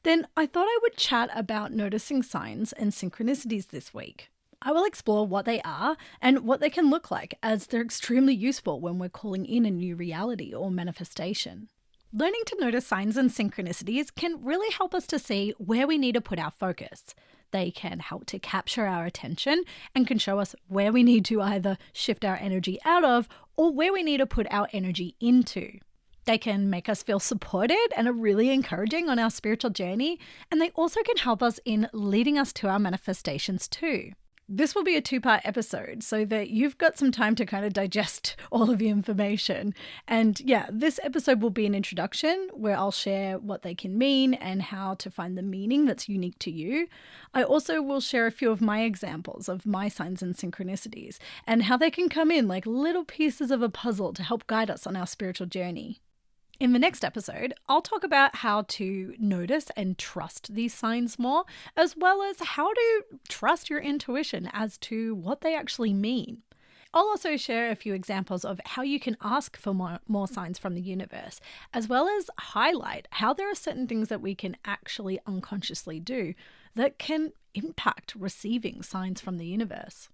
Then I thought I would chat about noticing signs and synchronicities this week. I will explore what they are and what they can look like, as they're extremely useful when we're calling in a new reality or manifestation. Learning to notice signs and synchronicities can really help us to see where we need to put our focus. They can help to capture our attention and can show us where we need to either shift our energy out of or where we need to put our energy into. They can make us feel supported and are really encouraging on our spiritual journey, and they also can help us in leading us to our manifestations too. This will be a 2-part episode so that you've got some time to kind of digest all of the information. And yeah, this episode will be an introduction where I'll share what they can mean and how to find the meaning that's unique to you. I also will share a few of my examples of my signs and synchronicities and how they can come in like little pieces of a puzzle to help guide us on our spiritual journey. In the next episode, I'll talk about how to notice and trust these signs more, as well as how to trust your intuition as to what they actually mean. I'll also share a few examples of how you can ask for more signs from the universe, as well as highlight how there are certain things that we can actually unconsciously do that can impact receiving signs from the universe.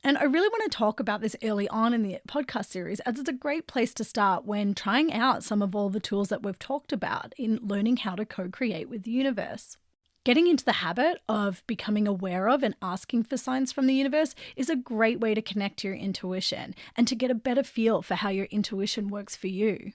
And I really want to talk about this early on in the podcast series, as it's a great place to start when trying out some of all the tools that we've talked about in learning how to co-create with the universe. Getting into the habit of becoming aware of and asking for signs from the universe is a great way to connect to your intuition and to get a better feel for how your intuition works for you.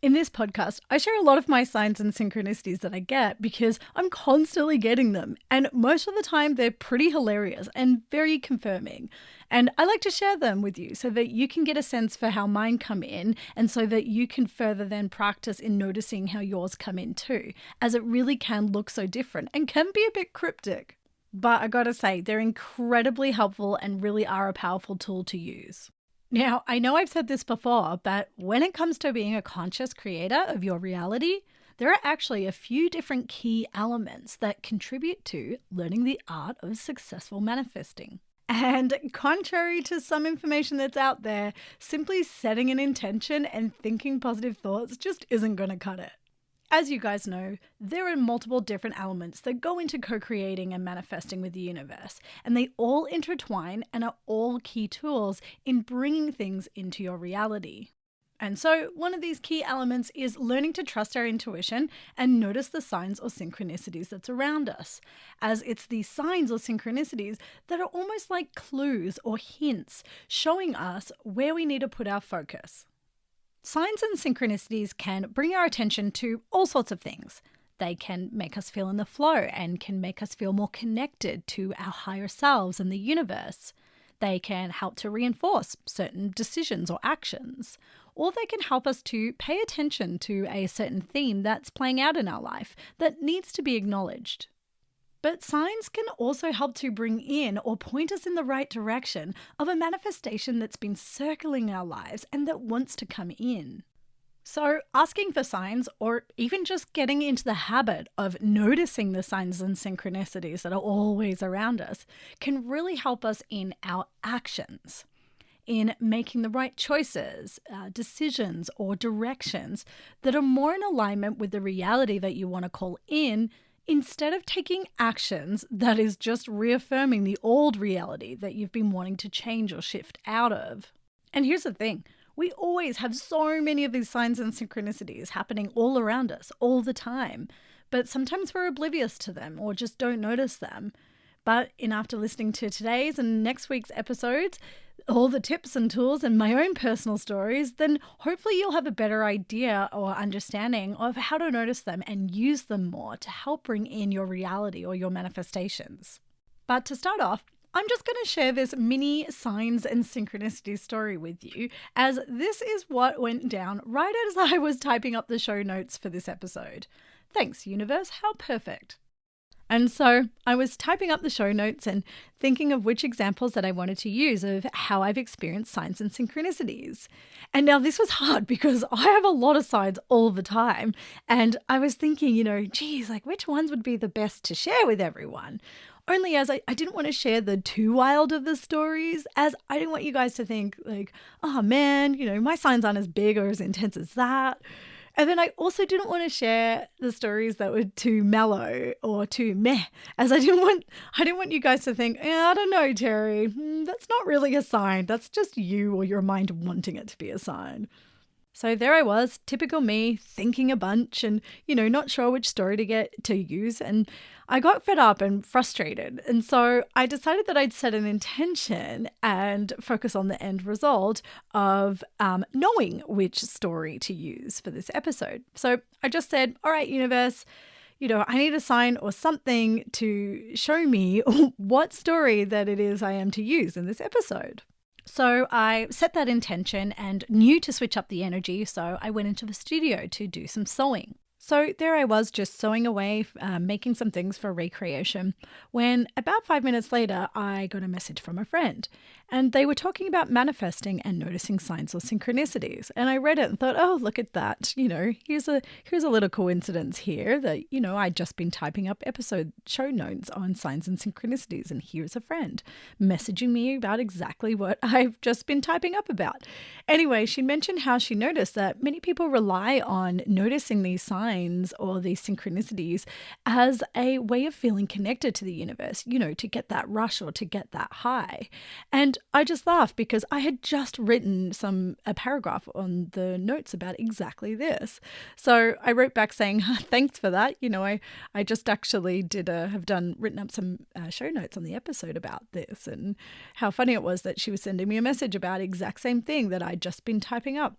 In this podcast, I share a lot of my signs and synchronicities that I get because I'm constantly getting them, and most of the time they're pretty hilarious and very confirming. And I like to share them with you so that you can get a sense for how mine come in, and so that you can further then practice in noticing how yours come in too, as it really can look so different and can be a bit cryptic. But I gotta say, they're incredibly helpful and really are a powerful tool to use. Now, I know I've said this before, but when it comes to being a conscious creator of your reality, there are actually a few different key elements that contribute to learning the art of successful manifesting. And contrary to some information that's out there, simply setting an intention and thinking positive thoughts just isn't going to cut it. As you guys know, there are multiple different elements that go into co-creating and manifesting with the universe, and they all intertwine and are all key tools in bringing things into your reality. And so one of these key elements is learning to trust our intuition and notice the signs or synchronicities that's around us, as it's these signs or synchronicities that are almost like clues or hints showing us where we need to put our focus. Signs and synchronicities can bring our attention to all sorts of things. They can make us feel in the flow and can make us feel more connected to our higher selves and the universe. They can help to reinforce certain decisions or actions, or they can help us to pay attention to a certain theme that's playing out in our life that needs to be acknowledged. But signs can also help to bring in or point us in the right direction of a manifestation that's been circling our lives and that wants to come in. So asking for signs, or even just getting into the habit of noticing the signs and synchronicities that are always around us, can really help us in our actions, in making the right choices, decisions, or directions that are more in alignment with the reality that you want to call in, instead of taking actions that is just reaffirming the old reality that you've been wanting to change or shift out of. And here's the thing, we always have so many of these signs and synchronicities happening all around us all the time, but sometimes we're oblivious to them or just don't notice them. But after listening to today's and next week's episodes, all the tips and tools and my own personal stories, then hopefully you'll have a better idea or understanding of how to notice them and use them more to help bring in your reality or your manifestations. But to start off, I'm just going to share this mini signs and synchronicity story with you, as this is what went down right as I was typing up the show notes for this episode. Thanks, universe, how perfect. And so I was typing up the show notes and thinking of which examples that I wanted to use of how I've experienced signs and synchronicities. And now this was hard because I have a lot of signs all the time. And I was thinking, which ones would be the best to share with everyone? Only as I didn't want to share the too wild of the stories, as I didn't want you guys to think like, oh man, my signs aren't as big or as intense as that. And then I also didn't want to share the stories that were too mellow or too meh, as I didn't want you guys to think, I don't know, Terry, that's not really a sign. That's just you or your mind wanting it to be a sign. So there I was, typical me, thinking a bunch and, not sure which story to get to use. And I got fed up and frustrated. And so I decided that I'd set an intention and focus on the end result of knowing which story to use for this episode. So I just said, all right, universe, I need a sign or something to show me what story that it is I am to use in this episode. So I set that intention and knew to switch up the energy, so I went into the studio to do some sewing. So there I was just sewing away, making some things for recreation, when about 5 minutes later, I got a message from a friend. And they were talking about manifesting and noticing signs or synchronicities. And I read it and thought, oh, look at that. Here's a little coincidence here that, I'd just been typing up episode show notes on signs and synchronicities. And here's a friend messaging me about exactly what I've just been typing up about. Anyway, she mentioned how she noticed that many people rely on noticing these signs or these synchronicities as a way of feeling connected to the universe, to get that rush or to get that high. And I just laughed because I had just written a paragraph on the notes about exactly this. So I wrote back saying, thanks for that. I just actually written up some show notes on the episode about this, and how funny it was that she was sending me a message about exact same thing that I'd just been typing up.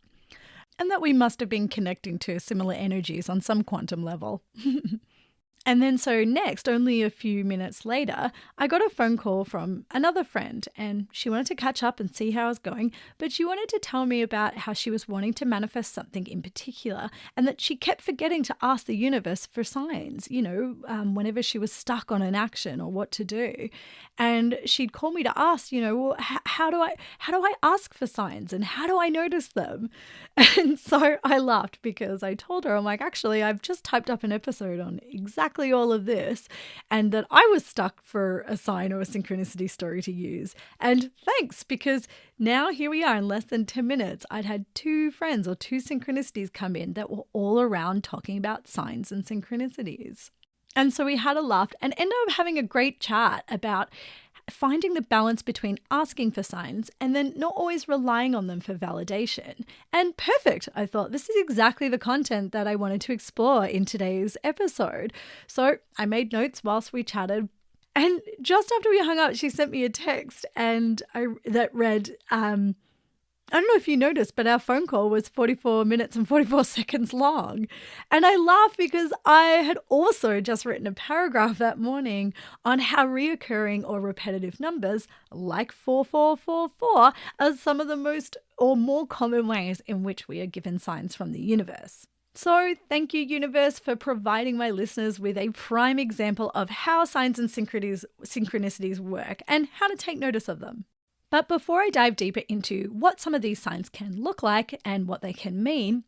And that we must have been connecting to similar energies on some quantum level. And then so next, only a few minutes later, I got a phone call from another friend, and she wanted to catch up and see how I was going, but she wanted to tell me about how she was wanting to manifest something in particular, and that she kept forgetting to ask the universe for signs, whenever she was stuck on an action or what to do. And she'd call me to ask, well, how do I ask for signs and how do I notice them? And so I laughed because I told her, I'm like, actually, I've just typed up an episode on exactly all of this, and that I was stuck for a sign or a synchronicity story to use. And thanks, because now here we are in less than 10 minutes. I'd had 2 friends or 2 synchronicities come in that were all around talking about signs and synchronicities. And so we had a laugh and ended up having a great chat about finding the balance between asking for signs and then not always relying on them for validation. And perfect, I thought. This is exactly the content that I wanted to explore in today's episode. So I made notes whilst we chatted. And just after we hung up, she sent me a text that read, I don't know if you noticed, but our phone call was 44 minutes and 44 seconds long. And I laughed because I had also just written a paragraph that morning on how reoccurring or repetitive numbers like 4444 are some of the most or more common ways in which we are given signs from the universe. So thank you, universe, for providing my listeners with a prime example of how signs and synchronicities work and how to take notice of them. But before I dive deeper into what some of these signs can look like and what they can mean,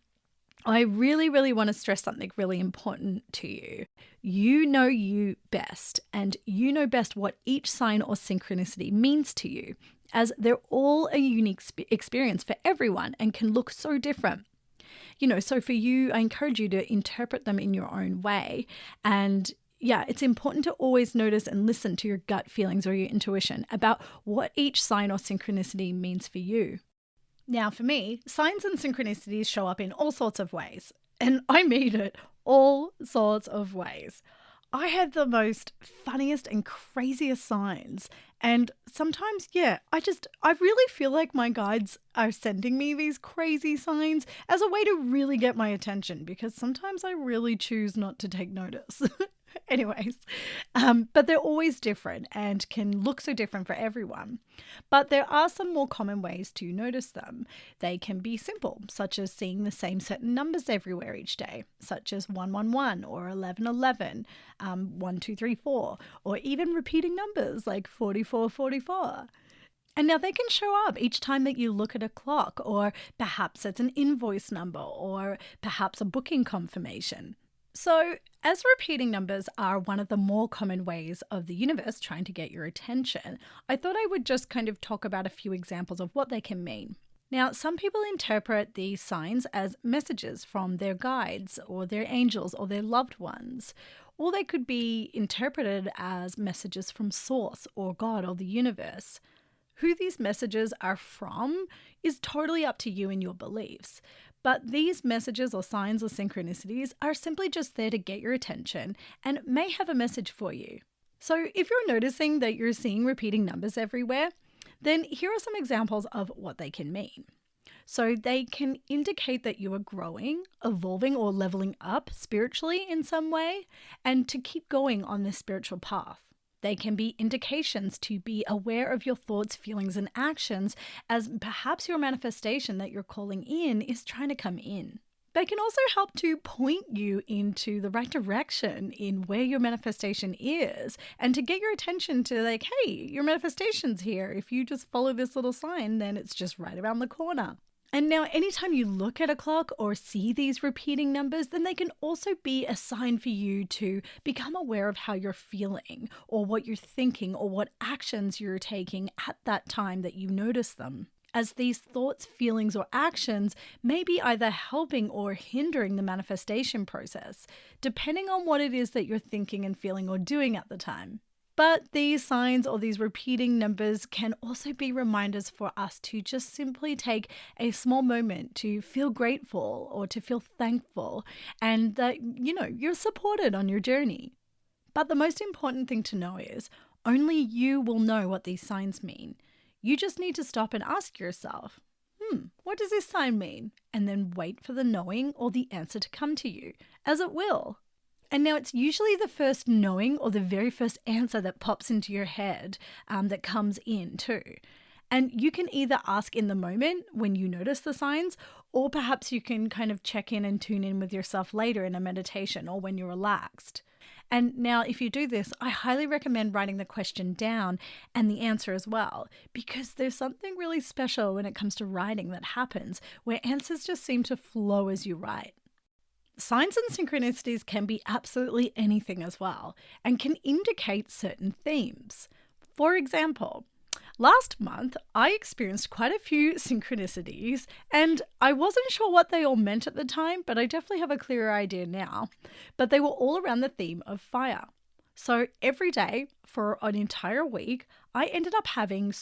I really, really want to stress something really important to you. You know you best, and you know best what each sign or synchronicity means to you, as they're all a unique experience for everyone and can look so different. So for you, I encourage you to interpret them in your own way. And yeah, it's important to always notice and listen to your gut feelings or your intuition about what each sign or synchronicity means for you. Now, for me, signs and synchronicities show up in all sorts of ways. And I mean it, all sorts of ways. I have the most funniest and craziest signs. And sometimes, I really feel like my guides are sending me these crazy signs as a way to really get my attention, because sometimes I really choose not to take notice. Anyways, but they're always different and can look so different for everyone. But there are some more common ways to notice them. They can be simple, such as seeing the same certain numbers everywhere each day, such as 111 or 1111, 1234, or even repeating numbers like 4444. And now they can show up each time that you look at a clock, or perhaps it's an invoice number, or perhaps a booking confirmation. So, as repeating numbers are one of the more common ways of the universe trying to get your attention, I thought I would just kind of talk about a few examples of what they can mean. Now, some people interpret these signs as messages from their guides or their angels or their loved ones, or they could be interpreted as messages from Source or God or the universe. Who these messages are from is totally up to you and your beliefs. But these messages or signs or synchronicities are simply just there to get your attention and may have a message for you. So if you're noticing that you're seeing repeating numbers everywhere, then here are some examples of what they can mean. So they can indicate that you are growing, evolving, or leveling up spiritually in some way, and to keep going on this spiritual path. They can be indications to be aware of your thoughts, feelings, and actions, as perhaps your manifestation that you're calling in is trying to come in. They can also help to point you into the right direction in where your manifestation is, and to get your attention to like, hey, your manifestation's here. If you just follow this little sign, then it's just right around the corner. And now anytime you look at a clock or see these repeating numbers, then they can also be a sign for you to become aware of how you're feeling or what you're thinking or what actions you're taking at that time that you notice them. As these thoughts, feelings, or actions may be either helping or hindering the manifestation process, depending on what it is that you're thinking and feeling or doing at the time. But these signs or these repeating numbers can also be reminders for us to just simply take a small moment to feel grateful or to feel thankful and that, you're supported on your journey. But the most important thing to know is only you will know what these signs mean. You just need to stop and ask yourself, what does this sign mean? And then wait for the knowing or the answer to come to you, as it will. And now it's usually the first knowing or the very first answer that pops into your head that comes in too. And you can either ask in the moment when you notice the signs, or perhaps you can kind of check in and tune in with yourself later in a meditation or when you're relaxed. And now if you do this, I highly recommend writing the question down and the answer as well, because there's something really special when it comes to writing that happens where answers just seem to flow as you write. Signs and synchronicities can be absolutely anything as well and can indicate certain themes. For example, last month I experienced quite a few synchronicities and I wasn't sure what they all meant at the time, but I definitely have a clearer idea now. But they were all around the theme of fire. So every day for an entire week, I ended up having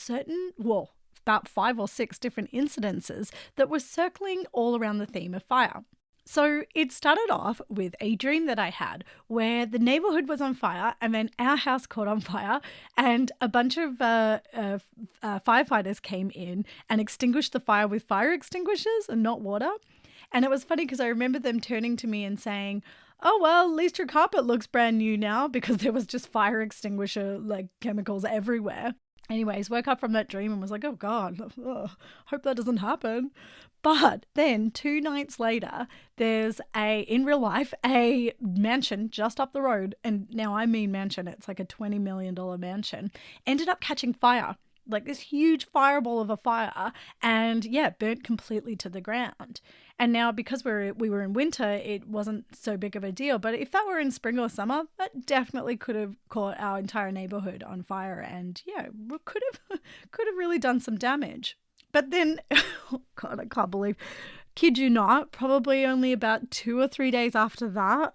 about 5 or 6 different incidences that were circling all around the theme of fire. So it started off with a dream that I had where the neighborhood was on fire and then our house caught on fire and a bunch of firefighters came in and extinguished the fire with fire extinguishers and not water. And it was funny because I remember them turning to me and saying, oh, well, at least your carpet looks brand new now, because there was just fire extinguisher chemicals everywhere. Anyways, woke up from that dream and was like, oh God, hope that doesn't happen. But then 2 nights later, there's in real life, a mansion just up the road. And now I mean mansion, it's like a $20 million mansion, ended up catching fire, like this huge fireball of a fire, and burnt completely to the ground. And now because we were in winter, it wasn't so big of a deal. But if that were in spring or summer, that definitely could have caught our entire neighborhood on fire, and could have really done some damage. But then, oh God, I can't believe, kid you not, probably only about 2 or 3 days after that,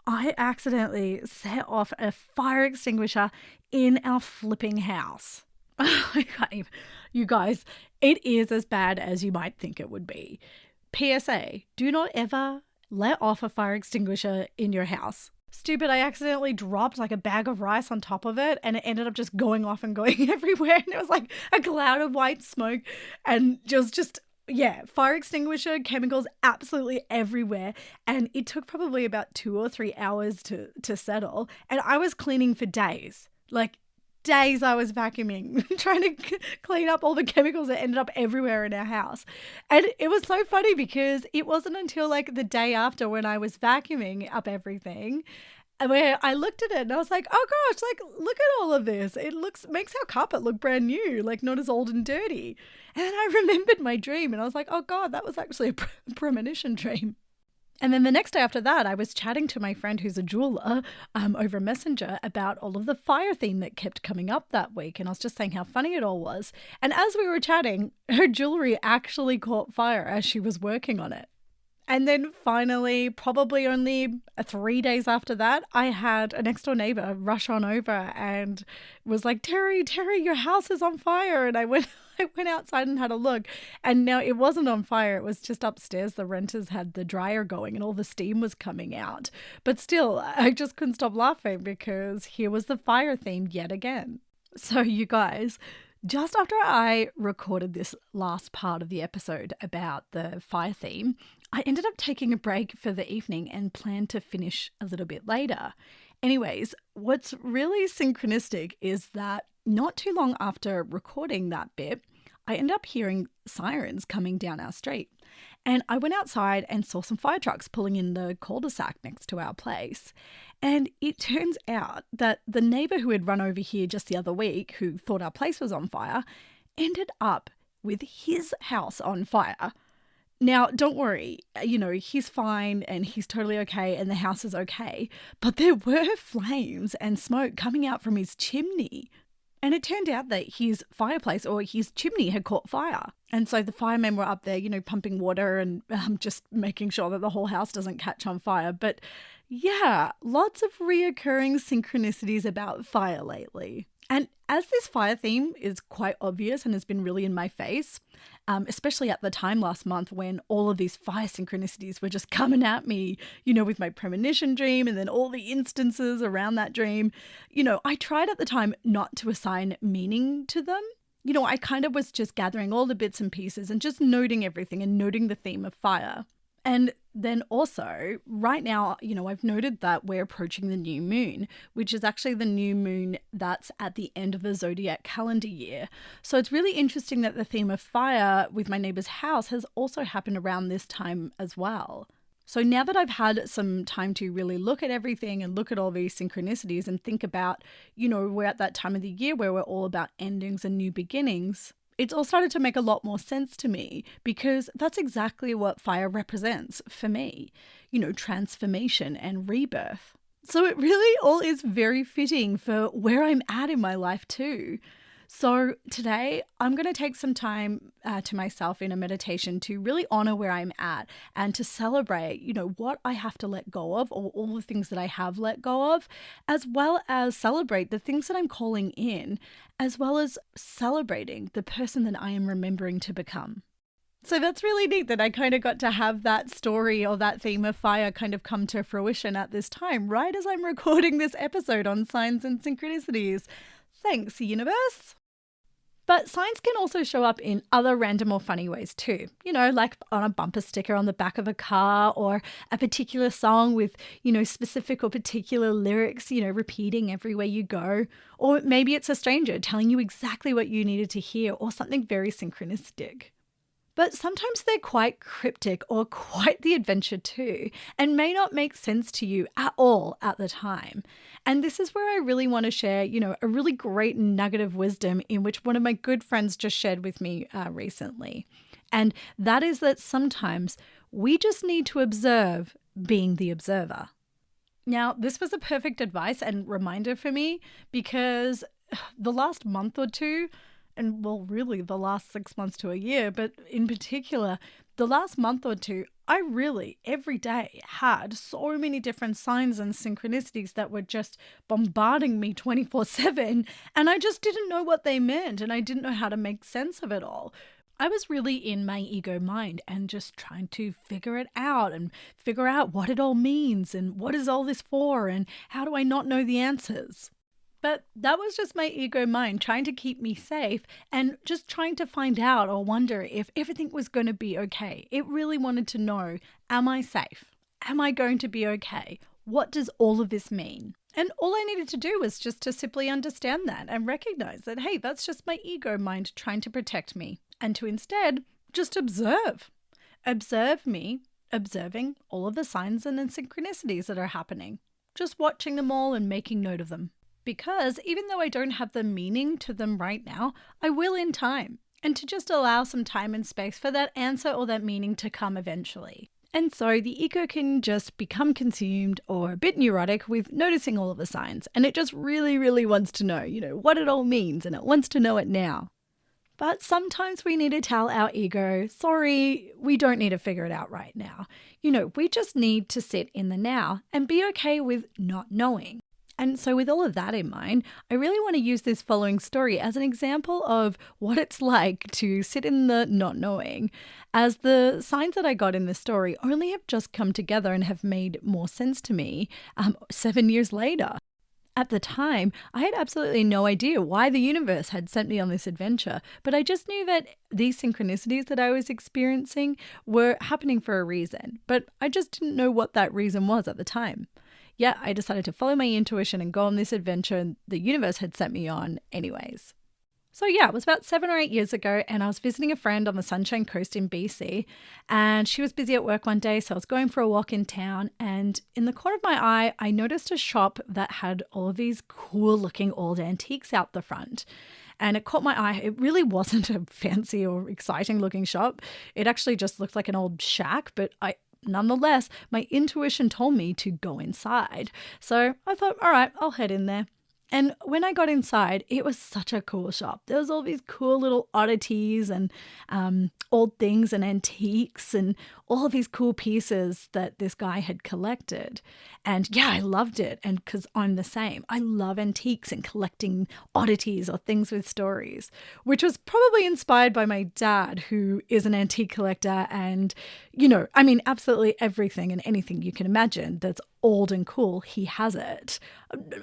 I accidentally set off a fire extinguisher in our flipping house. I can't even, you guys, it is as bad as you might think it would be. PSA, do not ever let off a fire extinguisher in your house. Stupid, I accidentally dropped like a bag of rice on top of it and it ended up just going off and going everywhere. And it was like a cloud of white smoke and fire extinguisher chemicals absolutely everywhere. And it took probably about 2 or 3 hours to settle. And I was cleaning for days, days I was vacuuming, trying to clean up all the chemicals that ended up everywhere in our house. And it was so funny because it wasn't until the day after when I was vacuuming up everything where I looked at it and I was like, oh gosh, look at all of this. It makes our carpet look brand new, not as old and dirty. And then I remembered my dream and I was like, oh God, that was actually a premonition dream. And then the next day after that, I was chatting to my friend who's a jeweler over Messenger about all of the fire theme that kept coming up that week. And I was just saying how funny it all was. And as we were chatting, her jewelry actually caught fire as she was working on it. And then finally, probably only 3 days after that, I had a next door neighbor rush on over and was like, Terry, your house is on fire. And I went outside and had a look. And now it wasn't on fire. It was just upstairs. The renters had the dryer going and all the steam was coming out. But still, I just couldn't stop laughing because here was the fire theme yet again. So you guys, just after I recorded this last part of the episode about the fire theme, I ended up taking a break for the evening and planned to finish a little bit later. Anyways, what's really synchronistic is that not too long after recording that bit, I ended up hearing sirens coming down our street. And I went outside and saw some fire trucks pulling in the cul-de-sac next to our place. And it turns out that the neighbour who had run over here just the other week, who thought our place was on fire, ended up with his house on fire. Now, don't worry, he's fine and he's totally okay and the house is okay. But there were flames and smoke coming out from his chimney. And it turned out that his fireplace or his chimney had caught fire. And so the firemen were up there, pumping water and just making sure that the whole house doesn't catch on fire. But yeah, lots of reoccurring synchronicities about fire lately. And as this fire theme is quite obvious and has been really in my face, especially at the time last month when all of these fire synchronicities were just coming at me, with my premonition dream and then all the instances around that dream, I tried at the time not to assign meaning to them. I kind of was just gathering all the bits and pieces and just noting everything and noting the theme of fire. And then also, right now, I've noted that we're approaching the new moon, which is actually the new moon that's at the end of the zodiac calendar year. So it's really interesting that the theme of fire with my neighbour's house has also happened around this time as well. So now that I've had some time to really look at everything and look at all these synchronicities and think about, we're at that time of the year where we're all about endings and new beginnings, it's all started to make a lot more sense to me because that's exactly what fire represents for me, transformation and rebirth. So it really all is very fitting for where I'm at in my life too. So today I'm going to take some time to myself in a meditation to really honor where I'm at and to celebrate, what I have to let go of or all the things that I have let go of, as well as celebrate the things that I'm calling in, as well as celebrating the person that I am remembering to become. So that's really neat that I kind of got to have that story or that theme of fire kind of come to fruition at this time, right as I'm recording this episode on signs and synchronicities. Thanks, universe. But signs can also show up in other random or funny ways too, like on a bumper sticker on the back of a car or a particular song with, specific or particular lyrics, repeating everywhere you go. Or maybe it's a stranger telling you exactly what you needed to hear or something very synchronistic. But sometimes they're quite cryptic or quite the adventure too, and may not make sense to you at all at the time. And this is where I really want to share, a really great nugget of wisdom in which one of my good friends just shared with me recently. And that is that sometimes we just need to observe being the observer. Now, this was a perfect advice and reminder for me because the last month or two, and well, really the last 6 months to a year, but in particular, the last month or two, I really every day had so many different signs and synchronicities that were just bombarding me 24/7. And I just didn't know what they meant and I didn't know how to make sense of it all. I was really in my ego mind and just trying to figure it out and figure out what it all means and what is all this for and how do I not know the answers. But that was just my ego mind trying to keep me safe and just trying to find out or wonder if everything was going to be okay. It really wanted to know, am I safe? Am I going to be okay? What does all of this mean? And all I needed to do was just to simply understand that and recognize that, hey, that's just my ego mind trying to protect me. And to instead just observe. Observe me, observing all of the signs and synchronicities that are happening. Just watching them all and making note of them. Because even though I don't have the meaning to them right now, I will in time. And to just allow some time and space for that answer or that meaning to come eventually. And so the ego can just become consumed or a bit neurotic with noticing all of the signs. And it just really, really wants to know, what it all means, and it wants to know it now. But sometimes we need to tell our ego, sorry, we don't need to figure it out right now. We just need to sit in the now and be okay with not knowing. And so with all of that in mind, I really want to use this following story as an example of what it's like to sit in the not knowing, as the signs that I got in this story only have just come together and have made more sense to me 7 years later. At the time, I had absolutely no idea why the universe had sent me on this adventure, but I just knew that these synchronicities that I was experiencing were happening for a reason, but I just didn't know what that reason was at the time. Yeah, I decided to follow my intuition and go on this adventure the universe had sent me on anyways. So yeah, it was about 7 or 8 years ago, and I was visiting a friend on the Sunshine Coast in BC, and she was busy at work one day, so I was going for a walk in town, and in the corner of my eye, I noticed a shop that had all of these cool looking old antiques out the front. And it caught my eye. It really wasn't a fancy or exciting looking shop. It actually just looked like an old shack, but nonetheless, my intuition told me to go inside. So I thought, all right, I'll head in there. And when I got inside, it was such a cool shop. There was all these cool little oddities and old things and antiques and all of these cool pieces that this guy had collected. And yeah, I loved it. And because I'm the same, I love antiques and collecting oddities or things with stories, which was probably inspired by my dad, who is an antique collector. And, absolutely everything and anything you can imagine that's old and cool, he has it.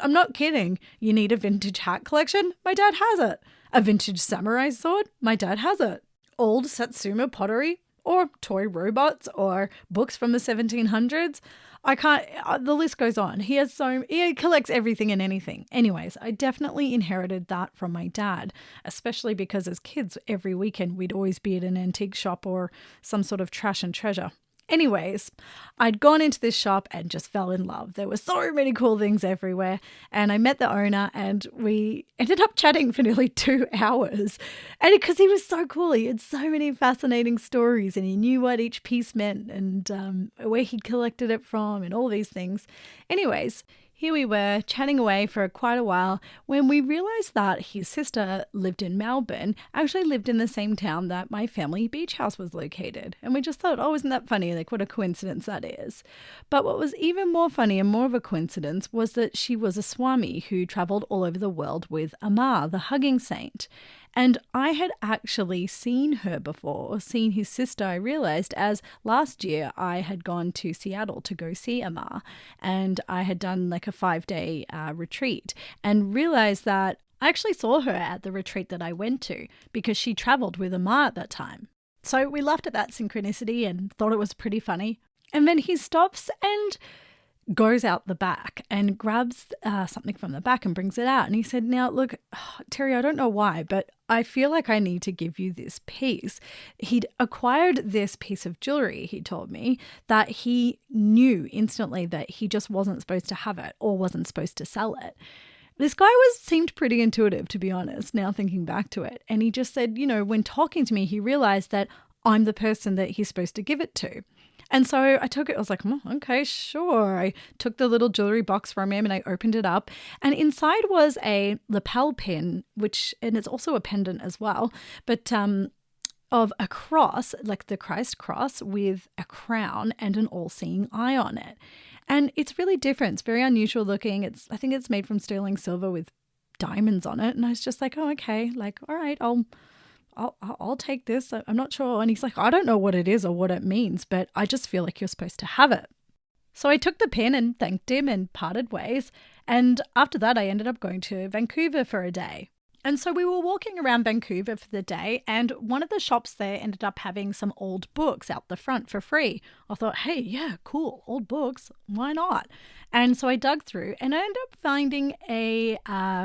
I'm not kidding. You need a vintage hat collection? My dad has it. A vintage samurai sword? My dad has it. Old Satsuma pottery? Or toy robots? Or books from the 1700s? The list goes on. He collects everything and anything. Anyways, I definitely inherited that from my dad, especially because as kids, every weekend we'd always be at an antique shop or some sort of trash and treasure. Anyways, I'd gone into this shop and just fell in love. There were so many cool things everywhere. And I met the owner and we ended up chatting for nearly 2 hours. And because he was so cool, he had so many fascinating stories and he knew what each piece meant and where he'd collected it from and all these things. Anyways, here we were chatting away for quite a while when we realised that his sister lived in Melbourne, actually lived in the same town that my family beach house was located. And we just thought, oh, isn't that funny? Like, what a coincidence that is. But what was even more funny and more of a coincidence was that she was a Swami who travelled all over the world with Amar, the hugging saint. And I had actually seen her before, seen his sister, I realised, as last year I had gone to Seattle to go see Amar, and I had done like a 5-day retreat and realised that I actually saw her at the retreat that I went to because she travelled with Amar at that time. So we laughed at that synchronicity and thought it was pretty funny. And then he stops and goes out the back and grabs something from the back and brings it out. And he said, now, look, Terry, I don't know why, but I feel like I need to give you this piece. He'd acquired this piece of jewelry, he told me, that he knew instantly that he just wasn't supposed to have it or wasn't supposed to sell it. This guy seemed pretty intuitive, to be honest, now thinking back to it. And he just said, when talking to me, he realized that I'm the person that he's supposed to give it to. And so I took it, I was like, oh, okay, sure. I took the little jewelry box from him and I opened it up. And inside was a lapel pin, and it's also a pendant as well, but of a cross, like the Christ cross with a crown and an all-seeing eye on it. And it's really different. It's very unusual looking. I think it's made from sterling silver with diamonds on it. And I was just like, oh, okay, like, all right, I'll take this. I'm not sure. And he's like, I don't know what it is or what it means, but I just feel like you're supposed to have it. So I took the pin and thanked him and parted ways. And after that, I ended up going to Vancouver for a day. And so we were walking around Vancouver for the day, and one of the shops there ended up having some old books out the front for free. I thought, hey, yeah, cool, old books, why not? And so I dug through and I ended up finding a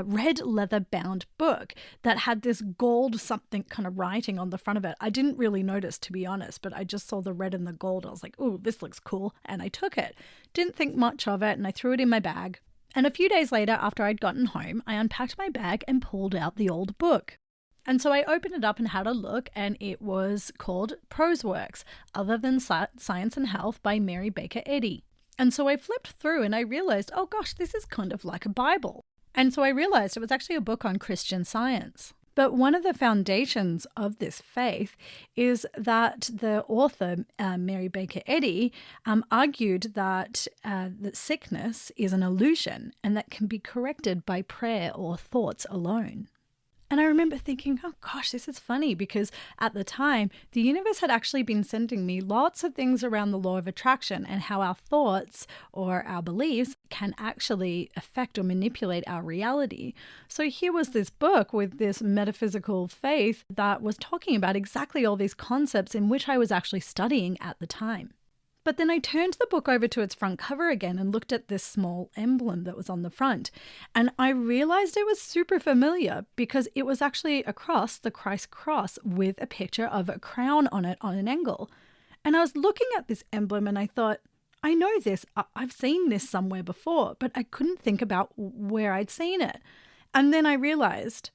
red leather-bound book that had this gold something kind of writing on the front of it. I didn't really notice, to be honest, but I just saw the red and the gold. I was like, oh, this looks cool, and I took it. Didn't think much of it, and I threw it in my bag. And a few days later, after I'd gotten home, I unpacked my bag and pulled out the old book. And so I opened it up and had a look, and it was called Prose Works, Other Than Science and Health by Mary Baker Eddy. And so I flipped through and I realized, oh gosh, this is kind of like a Bible. And so I realized it was actually a book on Christian Science. But one of the foundations of this faith is that the author, Mary Baker Eddy, argued that sickness is an illusion and that can be corrected by prayer or thoughts alone. And I remember thinking, oh gosh, this is funny, because at the time, the universe had actually been sending me lots of things around the law of attraction and how our thoughts or our beliefs can actually affect or manipulate our reality. So here was this book with this metaphysical faith that was talking about exactly all these concepts in which I was actually studying at the time. But then I turned the book over to its front cover again and looked at this small emblem that was on the front. And I realized it was super familiar because it was actually a cross, the Christ cross, with a picture of a crown on it on an angle. And I was looking at this emblem and I thought, I know this. I've seen this somewhere before, but I couldn't think about where I'd seen it. And then I realized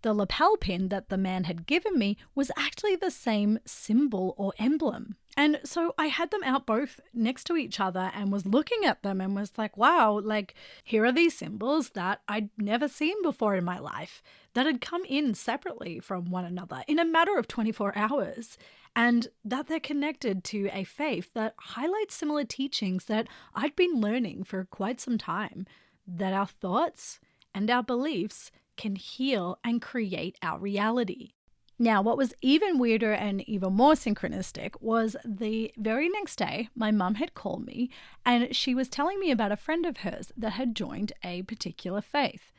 the lapel pin that the man had given me was actually the same symbol or emblem. And so I had them out both next to each other and was looking at them and was like, wow, like here are these symbols that I'd never seen before in my life that had come in separately from one another in a matter of 24 hours. And that they're connected to a faith that highlights similar teachings that I'd been learning for quite some time, that our thoughts and our beliefs can heal and create our reality. Now, what was even weirder and even more synchronistic was the very next day, my mum had called me and she was telling me about a friend of hers that had joined a particular faith.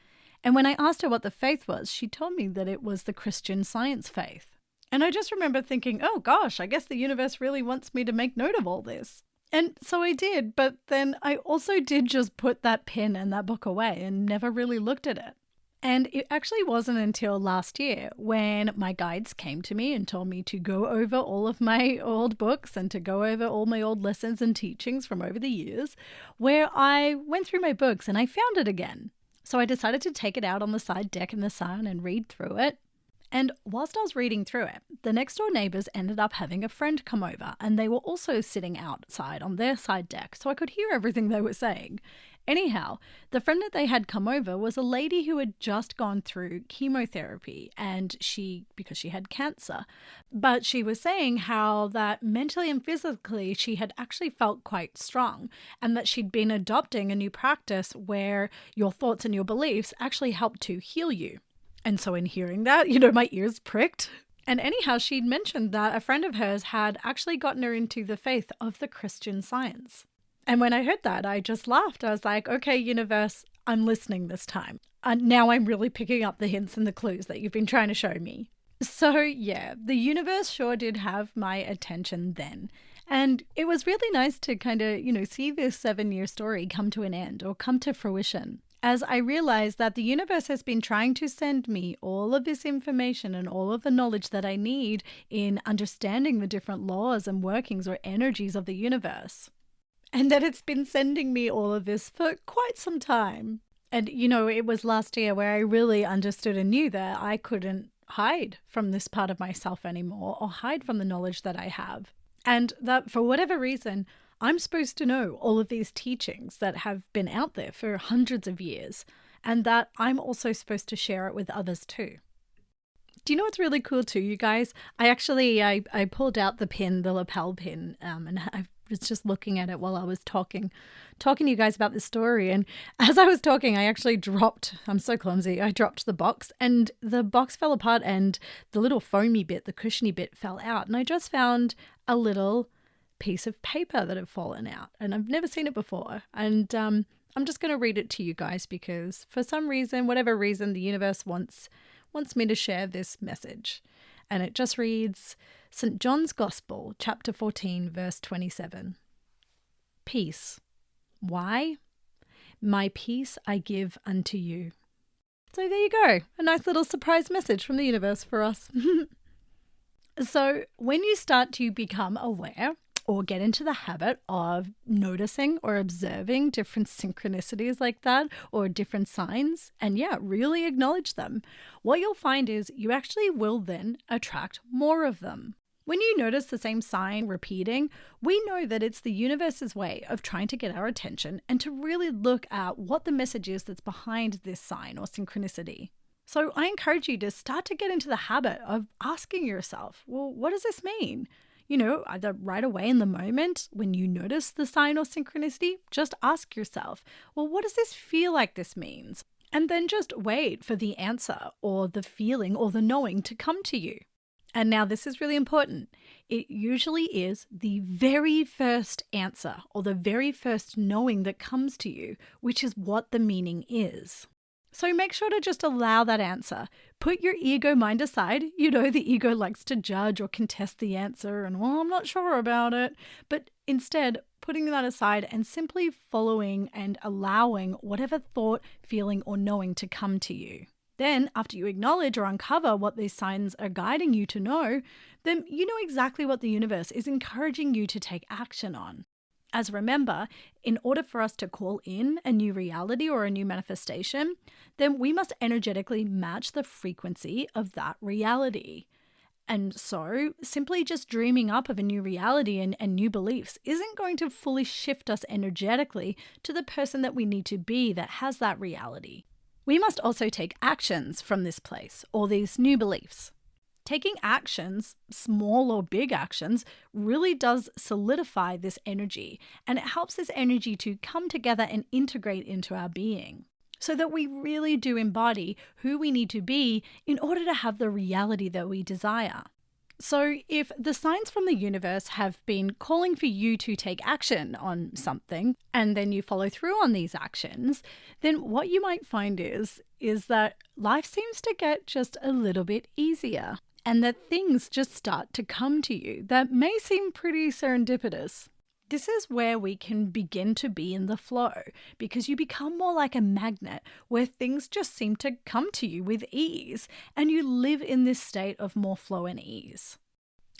And when I asked her what the faith was, she told me that it was the Christian Science faith. And I just remember thinking, oh gosh, I guess the universe really wants me to make note of all this. And so I did, but then I also did just put that pin and that book away and never really looked at it. And it actually wasn't until last year when my guides came to me and told me to go over all of my old books and to go over all my old lessons and teachings from over the years, where I went through my books and I found it again. So I decided to take it out on the side deck in the sun and read through it. And whilst I was reading through it, the next door neighbours ended up having a friend come over and they were also sitting outside on their side deck, so I could hear everything they were saying. Anyhow, the friend that they had come over was a lady who had just gone through chemotherapy and because she had cancer. But she was saying how that mentally and physically she had actually felt quite strong and that she'd been adopting a new practice where your thoughts and your beliefs actually help to heal you. And so in hearing that, my ears pricked. And anyhow, she'd mentioned that a friend of hers had actually gotten her into the faith of the Christian Science. And when I heard that, I just laughed. I was like, okay, universe, I'm listening this time. And now I'm really picking up the hints and the clues that you've been trying to show me. So yeah, the universe sure did have my attention then. And it was really nice to kind of, see this 7-year story come to an end or come to fruition, as I realized that the universe has been trying to send me all of this information and all of the knowledge that I need in understanding the different laws and workings or energies of the universe. And that it's been sending me all of this for quite some time. And, it was last year where I really understood and knew that I couldn't hide from this part of myself anymore or hide from the knowledge that I have. And that for whatever reason, I'm supposed to know all of these teachings that have been out there for hundreds of years, and that I'm also supposed to share it with others too. Do you know what's really cool too, you guys? I pulled out the pin, the lapel pin, and I was just looking at it while I was talking to you guys about this story. And as I was talking, I actually I'm so clumsy, I dropped the box and the box fell apart and the little foamy bit, the cushiony bit fell out. And I just found a little piece of paper that had fallen out and I've never seen it before. And I'm just going to read it to you guys because for some reason, whatever reason, the universe wants me to share this message. And it just reads, St. John's Gospel, chapter 14, verse 27. Peace. Why? My peace I give unto you. So there you go. A nice little surprise message from the universe for us. So when you start to become aware or get into the habit of noticing or observing different synchronicities like that or different signs and really acknowledge them, what you'll find is you actually will then attract more of them. When you notice the same sign repeating, we know that it's the universe's way of trying to get our attention and to really look at what the message is that's behind this sign or synchronicity. So I encourage you to start to get into the habit of asking yourself, well, what does this mean? Either right away in the moment when you notice the sign or synchronicity, just ask yourself, well, what does this feel like this means? And then just wait for the answer or the feeling or the knowing to come to you. And now this is really important. It usually is the very first answer or the very first knowing that comes to you, which is what the meaning is. So make sure to just allow that answer. Put your ego mind aside. The ego likes to judge or contest the answer and, well, I'm not sure about it. But instead, putting that aside and simply following and allowing whatever thought, feeling, or knowing to come to you. Then, after you acknowledge or uncover what these signs are guiding you to know, then you know exactly what the universe is encouraging you to take action on. As remember, in order for us to call in a new reality or a new manifestation, then we must energetically match the frequency of that reality. And so simply just dreaming up of a new reality and new beliefs isn't going to fully shift us energetically to the person that we need to be that has that reality. We must also take actions from this place or these new beliefs. Taking actions, small or big actions, really does solidify this energy, and it helps this energy to come together and integrate into our being so that we really do embody who we need to be in order to have the reality that we desire. So if the signs from the universe have been calling for you to take action on something and then you follow through on these actions, then what you might find is that life seems to get just a little bit easier and that things just start to come to you that may seem pretty serendipitous. This is where we can begin to be in the flow because you become more like a magnet where things just seem to come to you with ease and you live in this state of more flow and ease.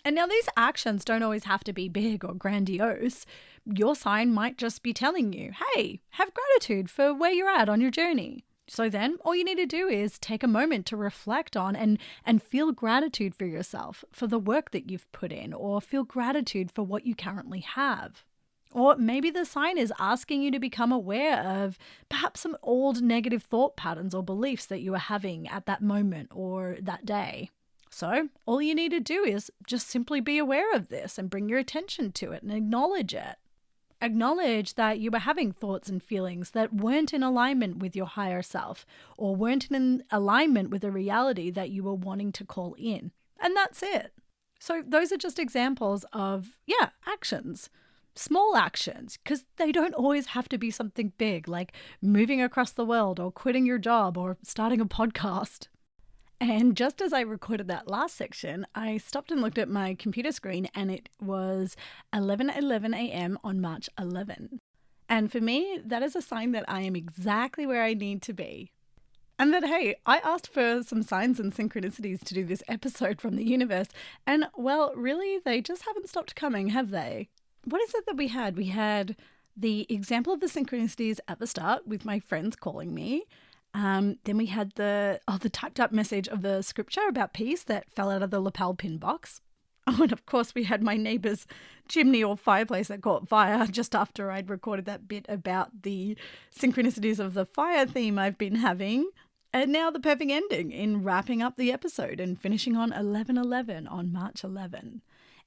And now these actions don't always have to be big or grandiose. Your sign might just be telling you, hey, have gratitude for where you're at on your journey. So then all you need to do is take a moment to reflect on and feel gratitude for yourself, for the work that you've put in, or feel gratitude for what you currently have. Or maybe the sign is asking you to become aware of perhaps some old negative thought patterns or beliefs that you were having at that moment or that day. So all you need to do is just simply be aware of this and bring your attention to it and acknowledge it. Acknowledge that you were having thoughts and feelings that weren't in alignment with your higher self or weren't in alignment with the reality that you were wanting to call in. And that's it. So those are just examples of, actions. Small actions, because they don't always have to be something big like moving across the world or quitting your job or starting a podcast. And just as I recorded that last section, I stopped and looked at my computer screen and it was 11:11 a.m. on March 11. And for me, that is a sign that I am exactly where I need to be. And that, hey, I asked for some signs and synchronicities to do this episode from the universe. And well, really, they just haven't stopped coming, have they? What is it that we had? We had the example of the synchronicities at the start with my friends calling me. Then we had the typed up message of the scripture about peace that fell out of the lapel pin box. Oh, and of course we had my neighbour's chimney or fireplace that caught fire just after I'd recorded that bit about the synchronicities of the fire theme I've been having. And now the perfect ending in wrapping up the episode and finishing on 11:11 on March 11.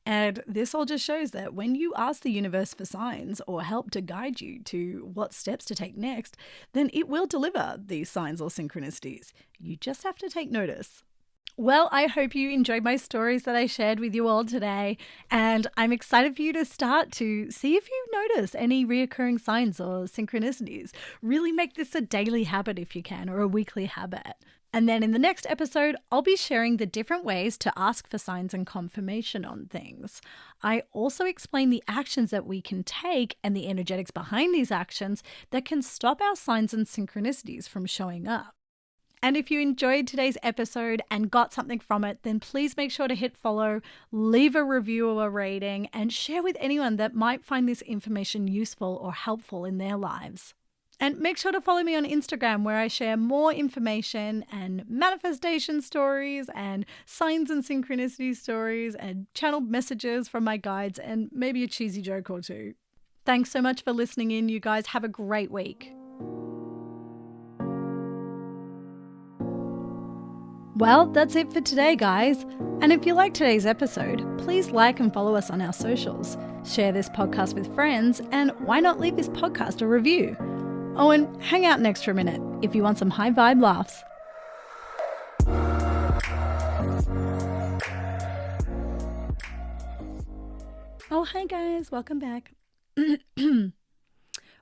And this all just shows that when you ask the universe for signs or help to guide you to what steps to take next, then it will deliver these signs or synchronicities. You just have to take notice. Well, I hope you enjoyed my stories that I shared with you all today, and I'm excited for you to start to see if you notice any reoccurring signs or synchronicities. Really make this a daily habit if you can, or a weekly habit. And then in the next episode, I'll be sharing the different ways to ask for signs and confirmation on things. I also explain the actions that we can take and the energetics behind these actions that can stop our signs and synchronicities from showing up. And if you enjoyed today's episode and got something from it, then please make sure to hit follow, leave a review or a rating, and share with anyone that might find this information useful or helpful in their lives. And make sure to follow me on Instagram, where I share more information and manifestation stories and signs and synchronicity stories and channeled messages from my guides and maybe a cheesy joke or two. Thanks so much for listening in, you guys. Have a great week. Well, that's it for today, guys. And if you like today's episode, please like and follow us on our socials. Share this podcast with friends, and why not leave this podcast a review? Oh, and hang out next for a minute if you want some high vibe laughs. Oh, hi guys, welcome back.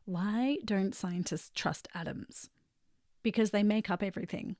Why don't scientists trust atoms? Because they make up everything.